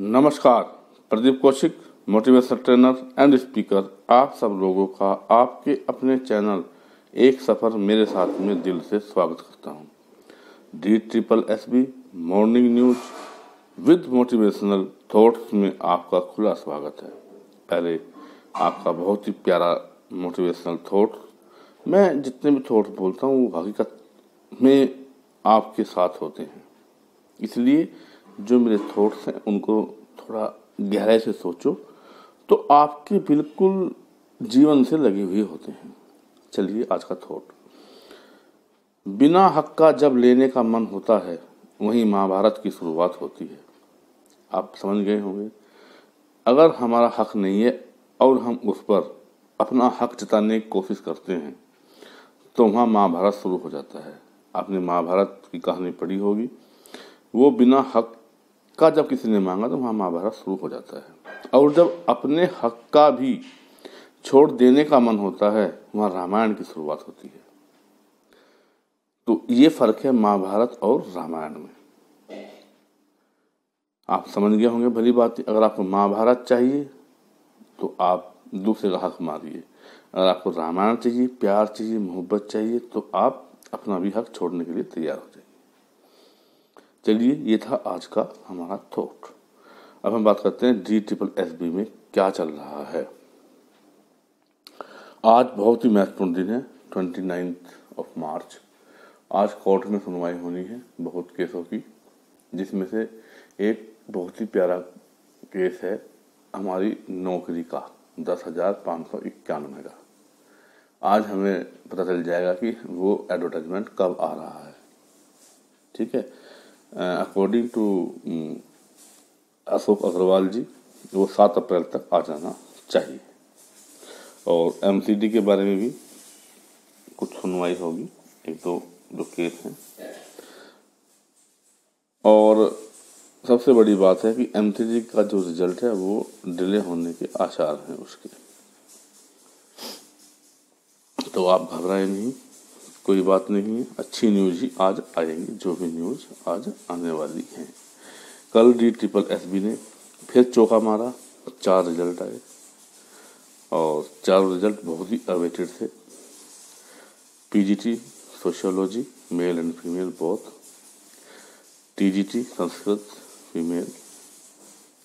नमस्कार, Pradeep Kaushik, motivational trainer and speaker, आप सब लोगों का आपके अपने चैनल एक सफ़र मेरे साथ में दिल से स्वागत करता हूं। DSSB morning news with motivational thoughts में आपका खुला स्वागत है। पहले आपका बहुत ही प्यारा मोटिवेशनल थॉट। मैं जितने भी थॉट्स बोलता हूँ वो हकीकत में आपके साथ होते हैं, इसलिए जो मेरे थॉट्स हैं उनको थोड़ा गहराई से सोचो तो आपके बिल्कुल जीवन से लगे हुए होते हैं। चलिए आज का थॉट, बिना हक का जब लेने का मन होता है वहीं महाभारत की शुरुआत होती है। आप समझ गए होंगे, अगर हमारा हक नहीं है और हम उस पर अपना हक जताने की कोशिश करते हैं तो वहाँ महाभारत शुरू हो जाता है। आपने महाभारत की कहानी पढ़ी होगी, वो बिना हक का जब किसी ने मांगा तो वहाँ महाभारत शुरू हो जाता है। और जब अपने हक का भी छोड़ देने का मन होता है वहाँ रामायण की शुरुआत होती है। तो ये फर्क है महाभारत और रामायण में। आप समझ गए होंगे भली बात। अगर आपको महाभारत चाहिए तो आप दूसरे का हक मारिए, अगर आपको रामायण चाहिए, प्यार चाहिए, मोहब्बत चाहिए तो आप अपना भी हक छोड़ने के लिए तैयार हो जाइए। चलिए, ये था आज का हमारा थॉट। अब हम बात करते हैं DSSB में क्या चल रहा है। आज बहुत ही महत्वपूर्ण दिन है, 29 मार्च। आज कोर्ट में सुनवाई होनी है बहुत केसों की, जिसमें से एक बहुत ही प्यारा केस है हमारी नौकरी का 10,591 का। आज हमें पता चल जाएगा कि वो एडवर्टाइजमेंट कब आ रहा है। ठीक है, अकॉर्डिंग टू अशोक अग्रवाल जी, वो 7 अप्रैल तक आ जाना चाहिए। और MCD के बारे में भी कुछ सुनवाई होगी, एक दो केस हैं। और सबसे बड़ी बात है कि MCD का जो रिजल्ट है वो डिले होने के आसार हैं उसके। तो आप घबराएं नहीं, कोई बात नहीं है, अच्छी न्यूज़ ही आज आएंगी, जो भी न्यूज़ आज आने वाली है। कल DSSB ने फिर चौका मारा, 4 रिजल्ट आए और 4 रिजल्ट बहुत ही अवेटेड थे। PGT sociology male and female both, TGT Sanskrit female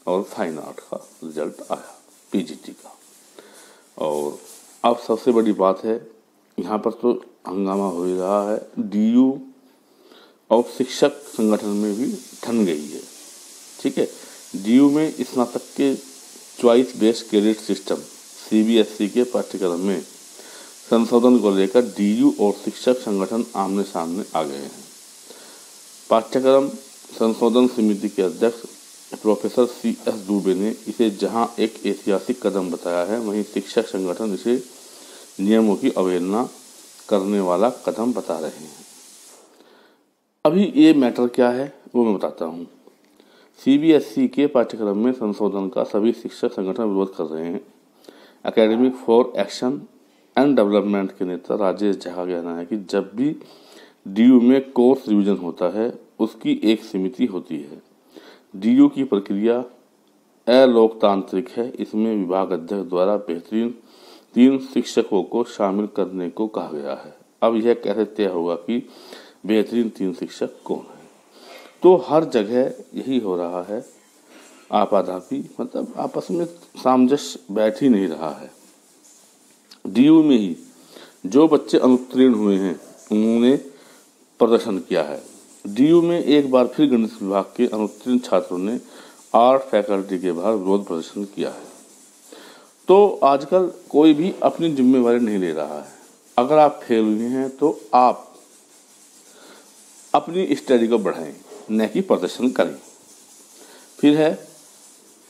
और फाइन आर्ट का रिजल्ट आया PGT का। और अब सबसे बड़ी बात है, यहाँ पर तो हंगामा हो ही रहा है, DU और शिक्षक संगठन में भी ठन गई है। ठीक है, DU में स्नातक के choice based credit system CBSE के पाठ्यक्रम में संशोधन को लेकर DU और शिक्षक संगठन आमने सामने आ गए हैं। पाठ्यक्रम संशोधन समिति के अध्यक्ष प्रोफेसर CS दुबे ने इसे जहां एक ऐतिहासिक कदम बताया है, वहीं शिक्षक संगठन इसे नियमों की अवहेलना करने वाला कदम बता रहे हैं। अभी ये मैटर क्या है वो मैं बताता हूँ। CBSE के पाठ्यक्रम में संशोधन का सभी शिक्षक संगठन विरोध कर रहे हैं। Academic for action and development के नेता राजेश झा का कहना है कि जब भी DU में कोर्स रिवीजन होता है उसकी एक समिति होती है। DU की प्रक्रिया अलोकतांत्रिक है, इसमें विभाग अध्यक्ष द्वारा बेहतरीन 3 शिक्षकों को शामिल करने को कहा गया है। अब यह कैसे तय होगा कि बेहतरीन 3 शिक्षक कौन है? तो हर जगह यही हो रहा है, आपाधापी, मतलब आपस में सामंजस्य बैठ ही नहीं रहा है। DU में ही जो बच्चे अनुत्तीर्ण हुए हैं उन्होंने प्रदर्शन किया है। DU में एक बार फिर गणित विभाग के अनुत्तीर्ण छात्रों ने आर्ट फैकल्टी के बाहर विरोध प्रदर्शन किया है। तो आजकल कोई भी अपनी जिम्मेवारी नहीं ले रहा है। अगर आप फेल हुए हैं तो आप अपनी स्टडी को बढ़ाएं, न कि प्रदर्शन करें। फिर है,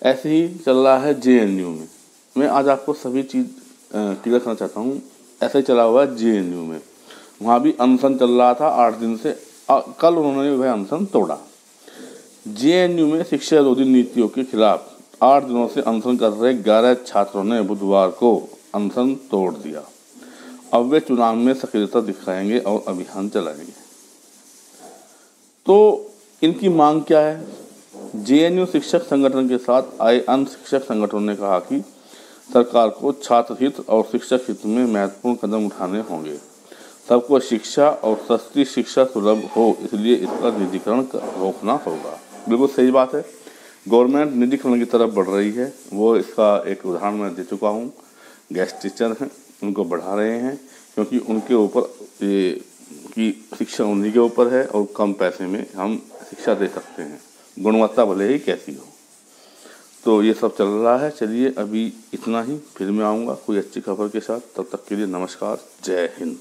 ऐसे ही चल रहा है JNU में। मैं आज आपको सभी चीज़ क्लियर करना चाहता हूँ। ऐसे ही चला हुआ है JNU में, वहाँ भी अनशन चल रहा था 8 दिन से। कल उन्होंने वह अनशन तोड़ा। JNU में शिक्षा विरोधी नीतियों के खिलाफ 8 दिनों से अनशन कर रहे 11 छात्रों ने बुधवार को अनशन तोड़ दिया। अब वे चुनाव में सक्रियता दिखाएंगे और अभियान चलाएंगे। तो इनकी मांग क्या है? जेएनयू शिक्षक संगठन के साथ आए अन्य शिक्षक संगठनों ने कहा कि सरकार को छात्र हित और शिक्षक हित में महत्वपूर्ण कदम उठाने होंगे। सबको शिक्षा और सस्ती शिक्षा सुलभ हो, इसलिए इसका निजीकरण रोकना होगा। बिल्कुल सही बात है, गवर्नमेंट निजीकरण की तरफ बढ़ रही है। वो इसका एक उदाहरण मैं दे चुका हूँ। गेस्ट टीचर हैं, उनको बढ़ा रहे हैं क्योंकि उनके ऊपर ये कि शिक्षा उन्हीं के ऊपर है और कम पैसे में हम शिक्षा दे सकते हैं, गुणवत्ता भले ही कैसी हो। तो ये सब चल रहा है। चलिए अभी इतना ही, फिर मैं आऊँगा कोई अच्छी खबर के साथ। तब तक के लिए नमस्कार, जय हिंद।